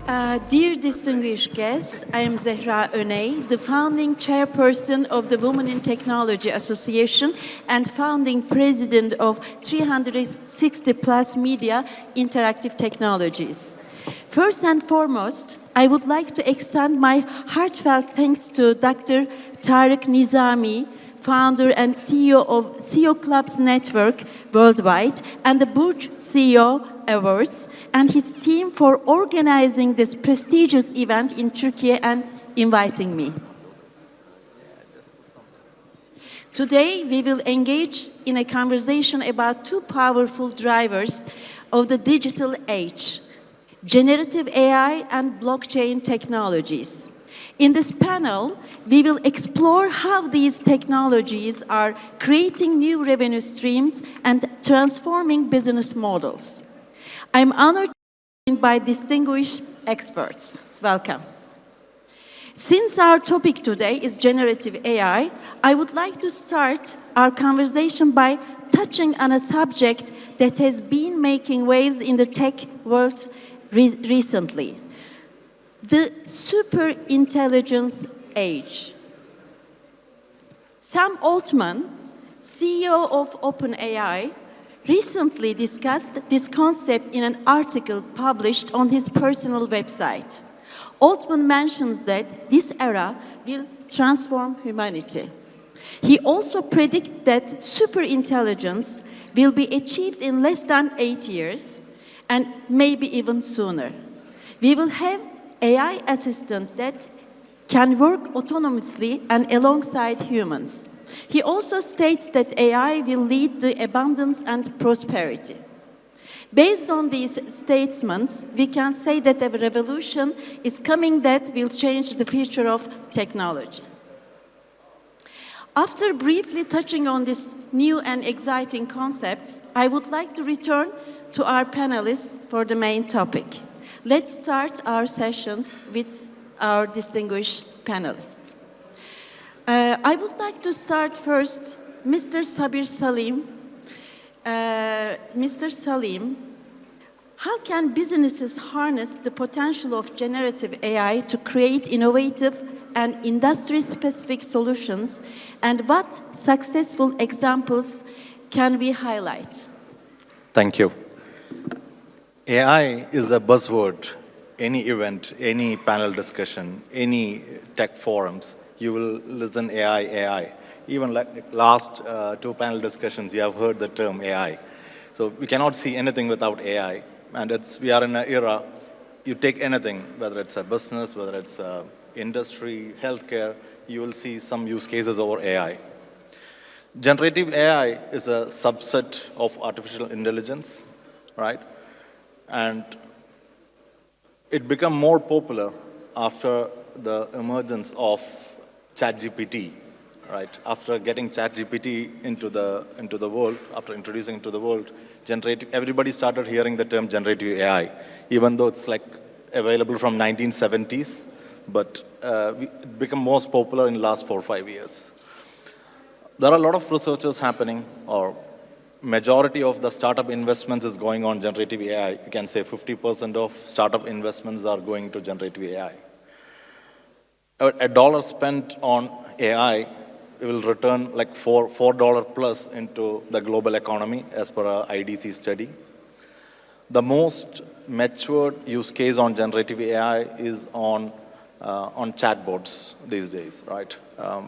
Dear distinguished guests, I am Zehra Oney, the founding chairperson of the Women in Technology Association and founding president of 360 Plus Media Interactive Technologies. First and foremost, I would like to extend my heartfelt thanks to Dr. Tarık Nizami, founder and CEO of CEO Clubs Network Worldwide and the Burj CEO Awards, and his team for organizing this prestigious event in Turkey and inviting me. Today, we will engage in a conversation about two powerful drivers of the digital age, generative AI and blockchain technologies. In this panel, we will explore how these technologies are creating new revenue streams and transforming business models. I'm honored to be joined by distinguished experts. Welcome. Since our topic today is generative AI, I would like to start our conversation by touching on a subject that has been making waves in the tech world recently. The super-intelligence age. Sam Altman, CEO of OpenAI, recently discussed this concept in an article published on his personal website. Altman mentions that this era will transform humanity. He also predicts that superintelligence will be achieved in less than 8 years and maybe even sooner. We will have AI assistant that can work autonomously and alongside humans. He also states that AI will lead to abundance and prosperity. Based on these statements, we can say that a revolution is coming that will change the future of technology. After briefly touching on these new and exciting concepts, I would like to return to our panelists for the main topic. Let's start our sessions with our distinguished panelists. I would like to start first, Mr. Sabir Salim. Mr. Salim, how can businesses harness the potential of generative AI to create innovative and industry-specific solutions, and what successful examples can we highlight? Thank you. AI is a buzzword. Any event, any panel discussion, any tech forums, you will listen AI, AI. Even like last two panel discussions, you have heard the term AI. So we cannot see anything without AI. And we are in an era, you take anything, whether it's a business, whether it's industry, healthcare, you will see some use cases over AI. Generative AI is a subset of artificial intelligence, right? And it became more popular after the emergence of ChatGPT, right? After getting ChatGPT into the world, after introducing it to the world, everybody started hearing the term generative AI, even though it's like available from 1970s, but it became most popular in the last 4 or 5 years. There are a lot of researchers happening, or majority of the startup investments is going on generative AI. You can say 50% of startup investments are going to generative AI. A dollar spent on AI will return like $4 plus into the global economy as per our IDC study. The most matured use case on generative AI is on chatbots these days, right?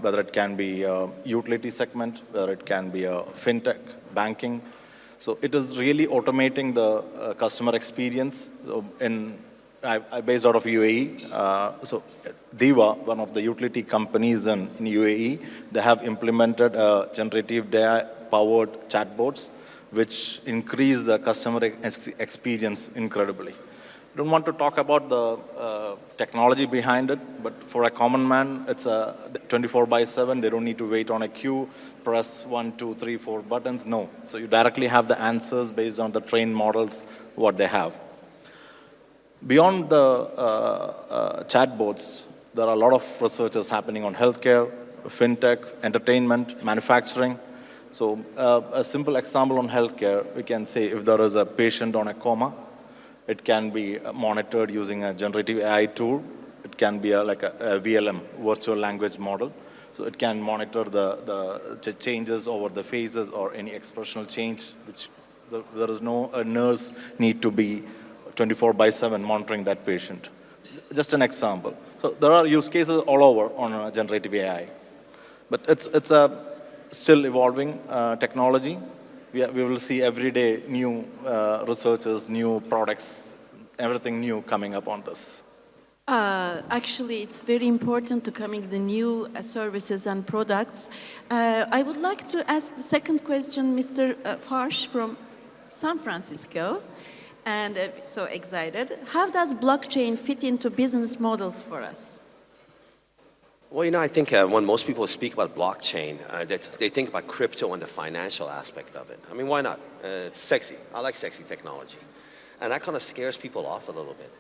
Whether it can be a utility segment, whether it can be a fintech, banking. So it is really automating the customer experience. So I based out of UAE. So Diva, one of the utility companies in UAE, they have implemented generative AI-powered chatbots, which increase the customer experience incredibly. I don't want to talk about the technology behind it, but for a common man, it's a 24/7. They don't need to wait on a queue, press 1, 2, 3, 4 buttons. No. So you directly have the answers based on the trained models, what they have. Beyond the chatbots, there are a lot of researches happening on healthcare, fintech, entertainment, manufacturing. So a simple example on healthcare, we can say if there is a patient on a coma, It can be monitored using a generative AI tool. It can be like a VLM, virtual language model. So it can monitor the changes over the phases or any expressional change, which there is no a nurse need to be 24/7 monitoring that patient. Just an example. So there are use cases all over on generative AI. But it's a still evolving technology. We will see every day new researchers, new products, everything new coming up on this. Actually, it's very important to coming the new services and products. I would like to ask the second question, Mr. Farsh from San Francisco, and so excited. How does blockchain fit into business models for us? Well, you know, I think when most people speak about blockchain, they think about crypto and the financial aspect of it. I mean, why not? It's sexy. I like sexy technology. And that kind of scares people off a little bit.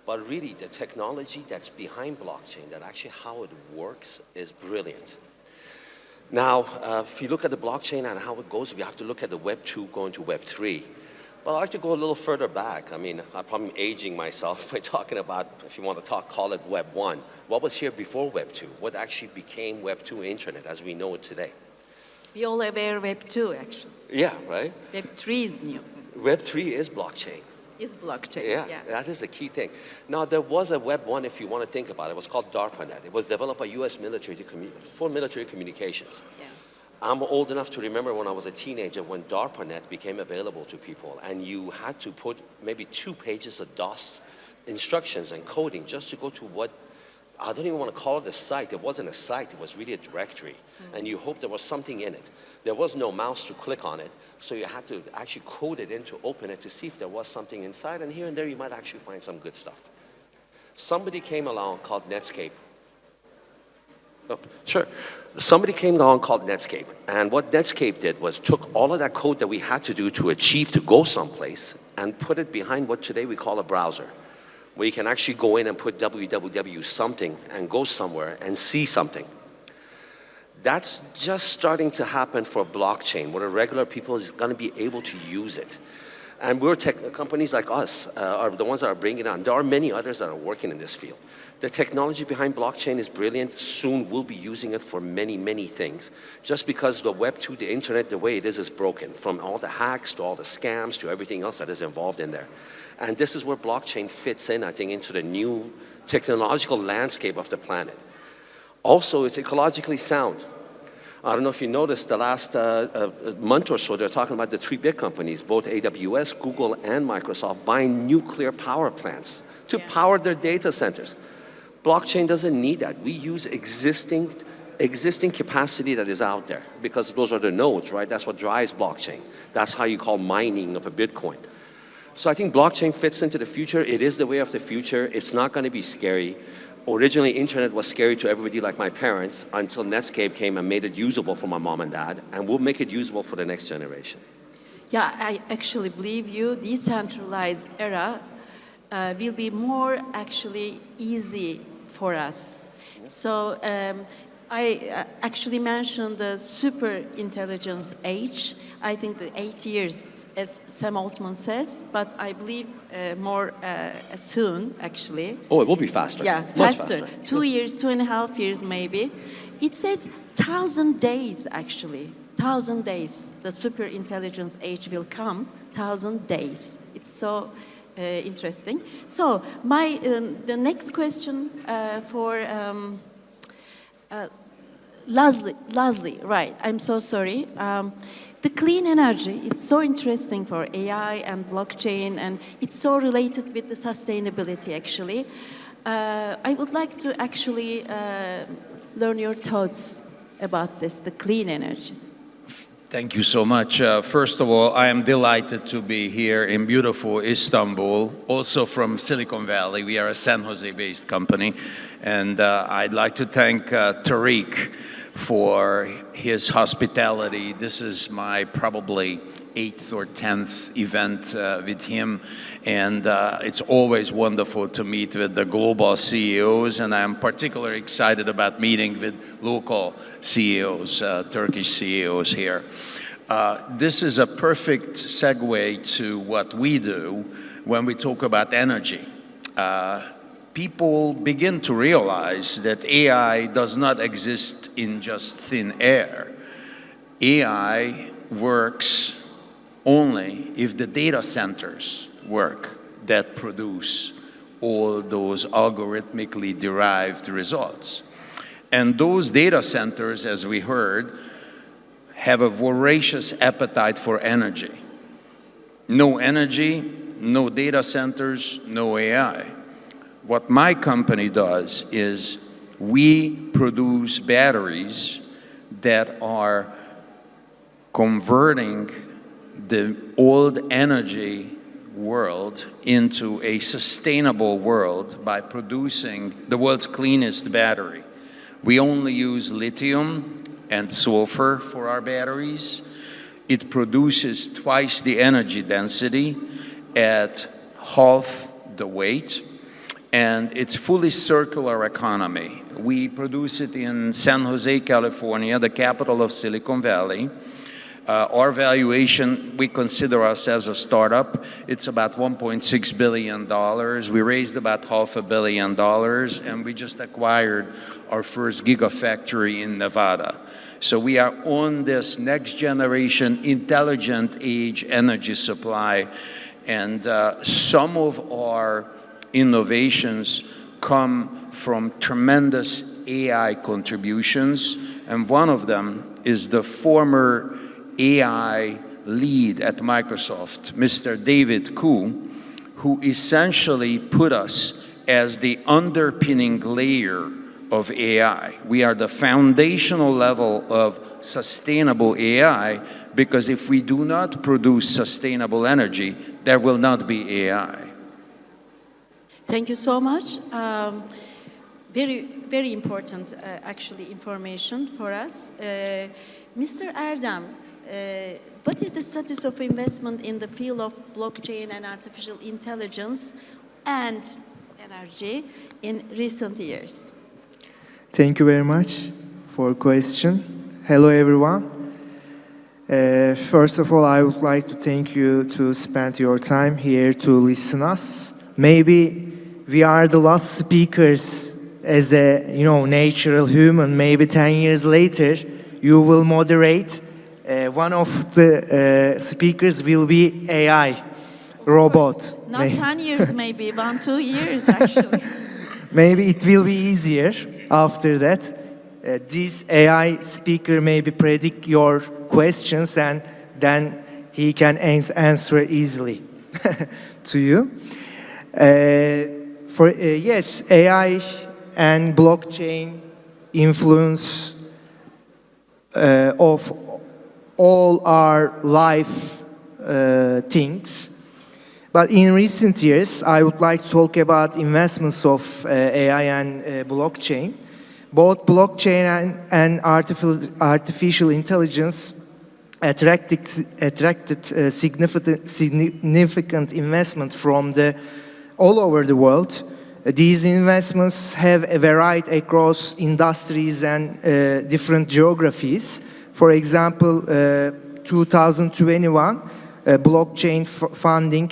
But really, the technology that's behind blockchain, that actually how it works, is brilliant. Now, if you look at the blockchain and how it goes, we have to look at the Web 2 going to Web 3. But I'd like to go a little further back. I mean, I'm probably aging myself by talking about, if you want to call it Web 1. What was here before Web 2? What actually became Web 2 Internet as we know it today? We all aware Web 2, actually. Yeah, right? Web 3 is new. Web 3 is blockchain. Is blockchain, yeah, that is the key thing. Now, there was a Web 1, if you want to think about it. It was called DARPANET. It was developed by U.S. military for military communications. Yeah. I'm old enough to remember when I was a teenager when DARPANET became available to people, and you had to put maybe 2 pages of DOS instructions and coding just to go to what, I don't even want to call it a site. It wasn't a site, it was really a directory. And you hoped there was something in it. There was no mouse to click on it, so you had to actually code it in to open it to see if there was something inside, and here and there you might actually find some good stuff. Somebody came along called Netscape. Oh, sure. Somebody came along called Netscape, and what Netscape did was took all of that code that we had to do to achieve to go someplace and put it behind what today we call a browser, where you can actually go in and put www something and go somewhere and see something. That's just starting to happen for blockchain, where the regular people is going to be able to use it. And companies like us are the ones that are bringing it on. There are many others that are working in this field. The technology behind blockchain is brilliant. Soon we'll be using it for many, many things. Just because the Web 2, the internet, the way it is broken, from all the hacks to all the scams to everything else that is involved in there. And this is where blockchain fits in, I think, into the new technological landscape of the planet. Also, it's ecologically sound. I don't know if you noticed the last month or so, they're talking about the 3 big companies, both AWS, Google, and Microsoft, buying nuclear power plants to power their data centers. Blockchain doesn't need that. We use existing capacity that is out there, because those are the nodes, right? That's what drives blockchain. That's how you call mining of a Bitcoin. So I think blockchain fits into the future. It is the way of the future. It's not going to be scary. Originally, internet was scary to everybody like my parents until Netscape came and made it usable for my mom and dad, and we'll make it usable for the next generation. Yeah, I actually believe you. Decentralized era will be more actually easy for us. So I actually mentioned the super intelligence age. I think the 8 years, as Sam Altman says, but I believe more soon, actually. Oh, it will be faster. Yeah, faster. 2 years, 2.5 years maybe. It says 1,000 days, actually. 1,000 days. The super intelligence age will come. 1,000 days. It's so interesting. So the next question for Leslie, right, I'm so sorry. The clean energy, it's so interesting for AI and blockchain, and it's so related with the sustainability, actually. I would like to actually learn your thoughts about this, the clean energy. Thank you so much. First of all, I am delighted to be here in beautiful Istanbul, also from Silicon Valley. We are a San Jose-based company, and I'd like to thank Tariq for his hospitality. This is my probably 8th or 10th event with him, and it's always wonderful to meet with the global CEOs, and I'm particularly excited about meeting with local CEOs, Turkish CEOs here. This is a perfect segue to what we do when we talk about energy. People begin to realize that AI does not exist in just thin air. AI works only if the data centers work that produce all those algorithmically derived results. And those data centers, as we heard, have a voracious appetite for energy. No energy, no data centers, no AI. What my company does is we produce batteries that are converting the old energy world into a sustainable world by producing the world's cleanest battery. We only use lithium and sulfur for our batteries. It produces twice the energy density at half the weight, and it's fully circular economy. We produce it in San Jose, California, the capital of Silicon Valley. Our valuation, we consider ourselves a startup. It's about $1.6 billion. We raised about $500 million, and we just acquired our first gigafactory in Nevada. So we are on this next generation intelligent age energy supply, and some of our innovations come from tremendous AI contributions, and one of them is the former AI lead at Microsoft, Mr. David Koo, who essentially put us as the underpinning layer of AI. We are the foundational level of sustainable AI, because if we do not produce sustainable energy, there will not be AI. Thank you so much. Very, very important, actually, information for us. Mr. Erdem, what is the status of investment in the field of blockchain and artificial intelligence and energy in recent years? Thank you very much for question. Hello, everyone. First of all, I would like to thank you to spend your time here to listen us. Maybe we are the last speakers as a natural human. Maybe 10 years later, you will moderate. One of the speakers will be AI robot. Not 10 years, maybe 1-2 years, actually. Maybe it will be easier after that. This AI speaker maybe predict your questions, and then he can answer easily to you. Yes, AI and blockchain influence of all our life things. But in recent years, I would like to talk about investments of AI and blockchain. Both blockchain and artificial intelligence attracted significant investment from all over the world. These investments have varied across industries and different geographies. For example, 2021, blockchain funding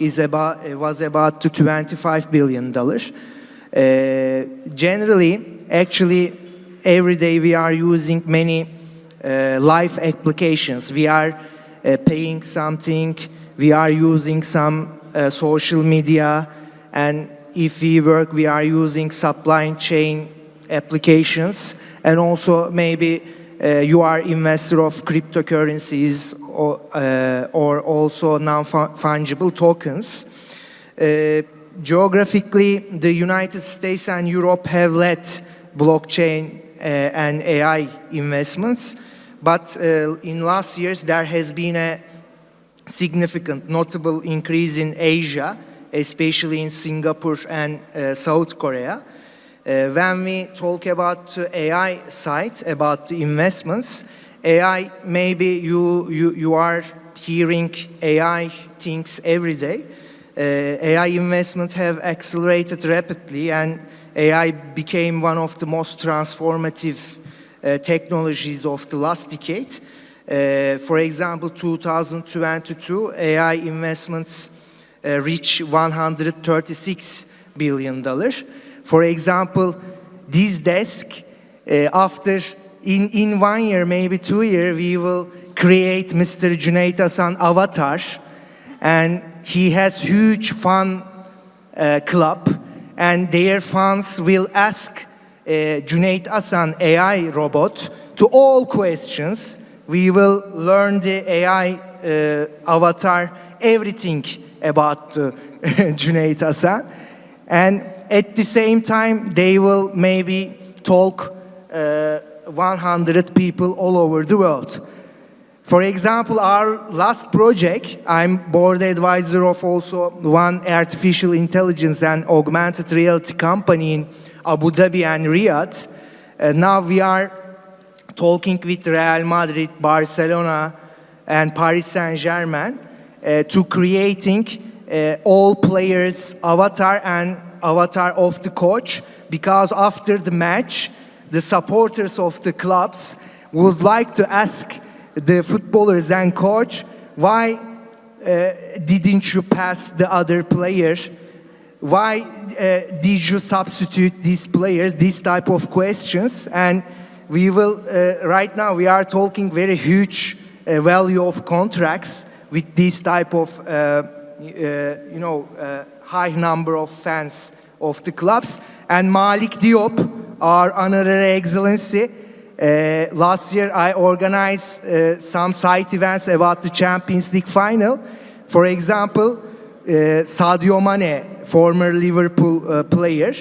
was about to $25 billion. Generally, actually, every day we are using many live applications. We are paying something, we are using some social media, and if we work, we are using supply chain applications, and also maybe you are investor of cryptocurrencies or also non-fungible tokens. Geographically, the United States and Europe have led blockchain and AI investments, but in last years there has been a significant, notable increase in Asia, especially in Singapore and South Korea. When we talk about the AI side, about the investments, AI, maybe you are hearing AI things every day. AI investments have accelerated rapidly, and AI became one of the most transformative technologies of the last decade. For example, 2022, AI investments reach $136 billion. For example, this desk, after in 1 year, maybe 2 years, we will create Mr. Cüneyt Hasan avatar, and he has huge fan club, and their fans will ask Cüneyt Hasan AI robot to all questions. We will learn the AI avatar everything about Cüneyt Hasan, and at the same time they will maybe talk 100 people all over the world. For example, our last project, I'm board advisor of also one artificial intelligence and augmented reality company in Abu Dhabi and Riyadh. Now we are talking with Real Madrid, Barcelona, and Paris Saint-Germain to creating all players' avatar and avatar of the coach, because after the match, the supporters of the clubs would like to ask the footballers and coach, why didn't you pass the other player? Why did you substitute these players? These type of questions. And we will, right now we are talking very huge value of contracts with this type of, high number of fans of the clubs. And Malik Diop, our honorary excellency, last year I organized some side events about the Champions League final. For example, Sadio Mane, former Liverpool player,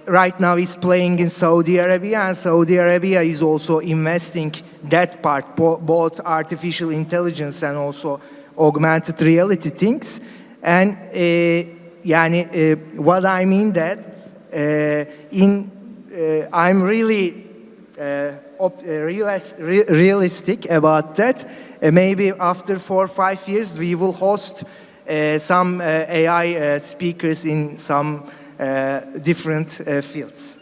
right now is playing in Saudi Arabia, and Saudi Arabia is also investing that part, both artificial intelligence and also augmented reality things. And what I mean that I'm really realistic about that. Maybe after 4 or 5 years, we will host some AI speakers in some different fields.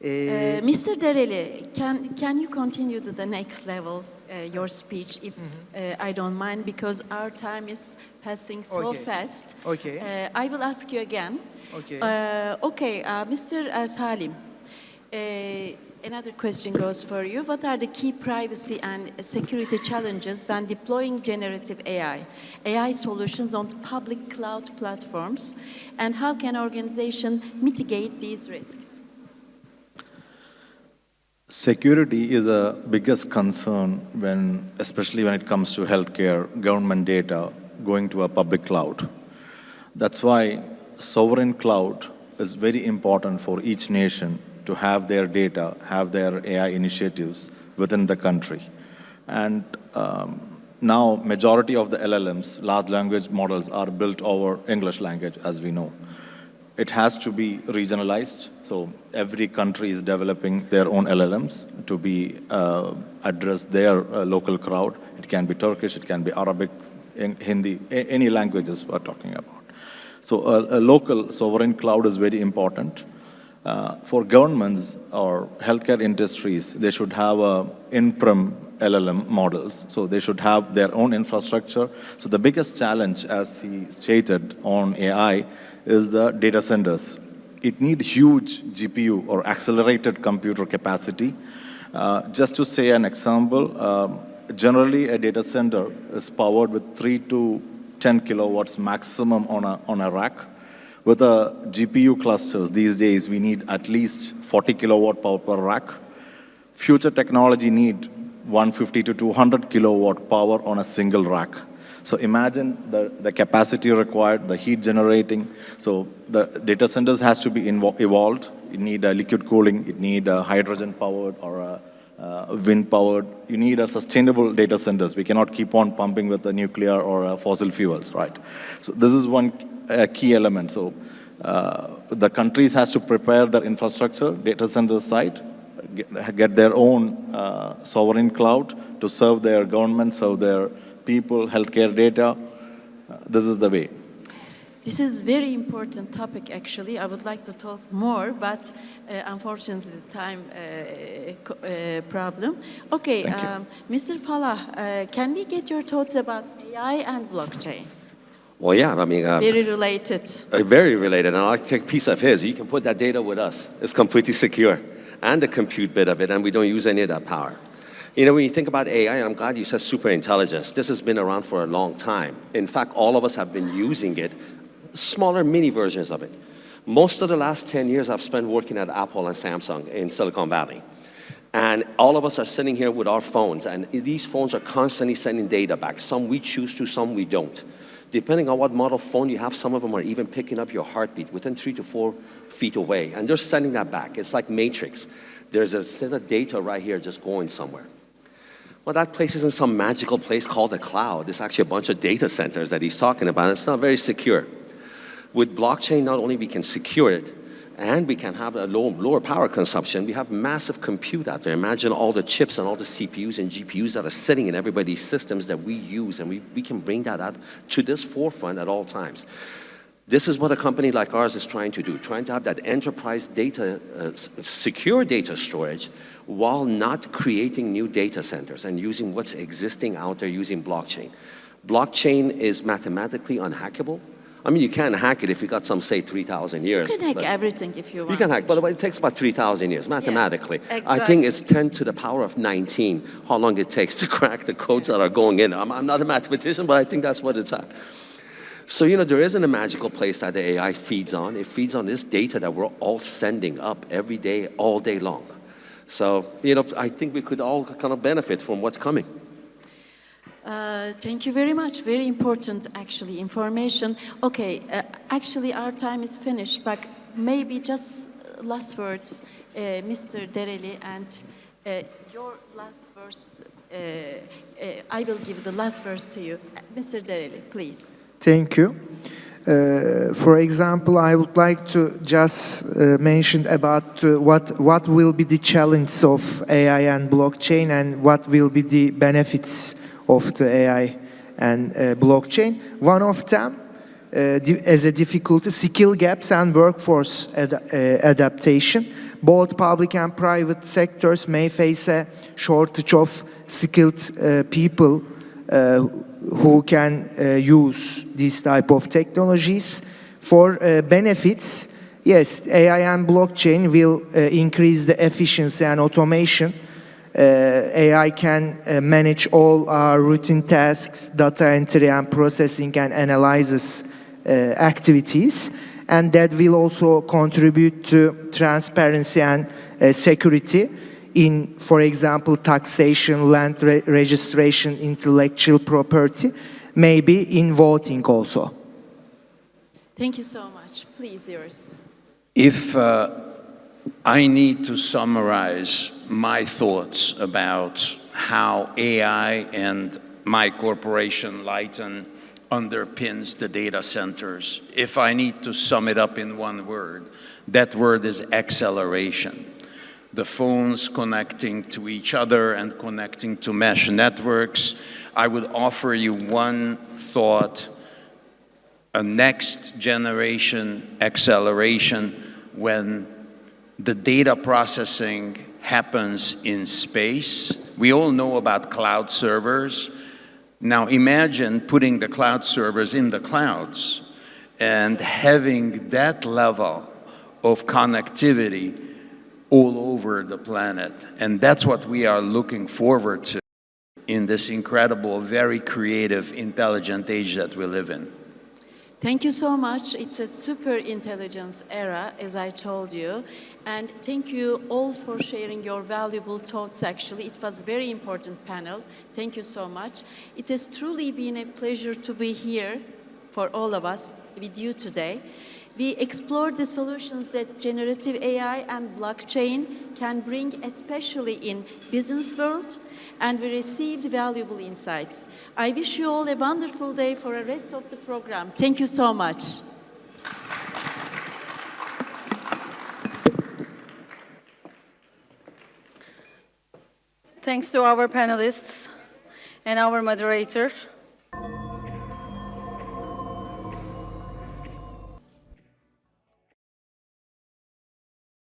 Mr. Dereli, can you continue to the next level, your speech, if I don't mind, because our time is passing so fast. Okay. I will ask you again. Okay. Mr. Salim, another question goes for you. What are the key privacy and security challenges when deploying generative AI solutions on public cloud platforms, and how can organizations mitigate these risks? Security is a biggest concern especially when it comes to healthcare, government data going to a public cloud. That's why sovereign cloud is very important for each nation to have their data, have their AI initiatives within the country. And now majority of the LLMs, large language models, are built over English language, as we know. It has to be regionalized, so every country is developing their own LLMs to be address their local crowd. It can be Turkish, it can be Arabic, Hindi, any languages we're talking about. So a local sovereign cloud is very important. For governments or healthcare industries, they should have in-prem LLM models, so they should have their own infrastructure. So the biggest challenge, as he stated, on AI is the data centers. It needs huge GPU or accelerated computer capacity. Just to say an example, generally a data center is powered with 3 to 10 kilowatts maximum on a rack. With the GPU clusters these days, we need at least 40 kilowatt power per rack. Future technology need 150 to 200 kilowatt power on a single rack. So imagine the capacity required, the heat generating. So the data centers has to be evolved. You need a liquid cooling, you need a hydrogen powered or a wind powered. You need a sustainable data centers. We cannot keep on pumping with the nuclear or fossil fuels, right? So this is one key element. So the countries has to prepare their infrastructure, data center side, get their own sovereign cloud to serve their government, serve their people, healthcare data. This is the way. This is very important topic, actually. I would like to talk more, but unfortunately, the time problem. Okay, Mr. Fallah, can we get your thoughts about AI and blockchain? Well, yeah, I mean... very related. Very related, and I'll take a piece of his. You can put that data with us. It's completely secure, and the compute bit of it, and we don't use any of that power. You know, when you think about AI, and I'm glad you said super intelligence, this has been around for a long time. In fact, all of us have been using it, smaller mini versions of it. Most of the last 10 years I've spent working at Apple and Samsung in Silicon Valley. And all of us are sitting here with our phones, and these phones are constantly sending data back. Some we choose to, some we don't. Depending on what model phone you have, some of them are even picking up your heartbeat within 3 to 4 feet away, and they're sending that back. It's like Matrix. There's a set of data right here just going somewhere. Well, that place is in some magical place called the cloud. It's actually a bunch of data centers that he's talking about. It's not very secure. With blockchain, not only we can secure it, and we can have a lower power consumption, we have massive compute out there. Imagine all the chips and all the CPUs and GPUs that are sitting in everybody's systems that we use, and we can bring that out to this forefront at all times. This is what a company like ours is trying to do, trying to have that enterprise data, secure data storage, while not creating new data centers and using what's existing out there using blockchain. Blockchain is mathematically unhackable. I mean, you can hack it if you got some, say, 3,000 years. You can hack everything if you want. You can hack, but it takes about 3,000 years, mathematically. Yeah, exactly. I think it's 10 to the power of 19, how long it takes to crack the codes that are going in. I'm not a mathematician, but I think that's what it's at. So, you know, there isn't a magical place that the AI feeds on. It feeds on this data that we're all sending up every day, all day long. So, you know, I think we could all kind of benefit from what's coming. Thank you very much. Very important, actually, information. Okay, actually, our time is finished, but maybe just last words, Mr. Dereli, and your last verse. I will give the last verse to you. Mr. Dereli, please. Thank you. For example, I would like to just mention about what will be the challenge of AI and blockchain, and what will be the benefits of the AI and blockchain. One of them, as a difficulty, skill gaps and workforce adaptation. Both public and private sectors may face a shortage of skilled people who can use these type of technologies. For benefits, yes, AI and blockchain will increase the efficiency and automation. AI can manage all our routine tasks, data entry and processing and analysis activities, and that will also contribute to transparency and security in, for example, taxation, land registration, intellectual property, maybe in voting also. Thank you so much. Please, yours. If I need to summarize my thoughts about how AI and my corporation, Lighten, underpins the data centers, if I need to sum it up in one word, that word is acceleration. The phones connecting to each other and connecting to mesh networks. I would offer you one thought, a next generation acceleration when the data processing happens in space. We all know about cloud servers. Now imagine putting the cloud servers in the clouds and having that level of connectivity all over the planet. And that's what we are looking forward to in this incredible, very creative, intelligent age that we live in. Thank you so much. It's a super intelligence era, as I told you. And thank you all for sharing your valuable thoughts, actually. It was a very important panel. Thank you so much. It has truly been a pleasure to be here for all of us with you today. We explored the solutions that generative AI and blockchain can bring, especially in business world, and we received valuable insights. I wish you all a wonderful day for the rest of the program. Thank you so much. Thanks to our panelists and our moderator.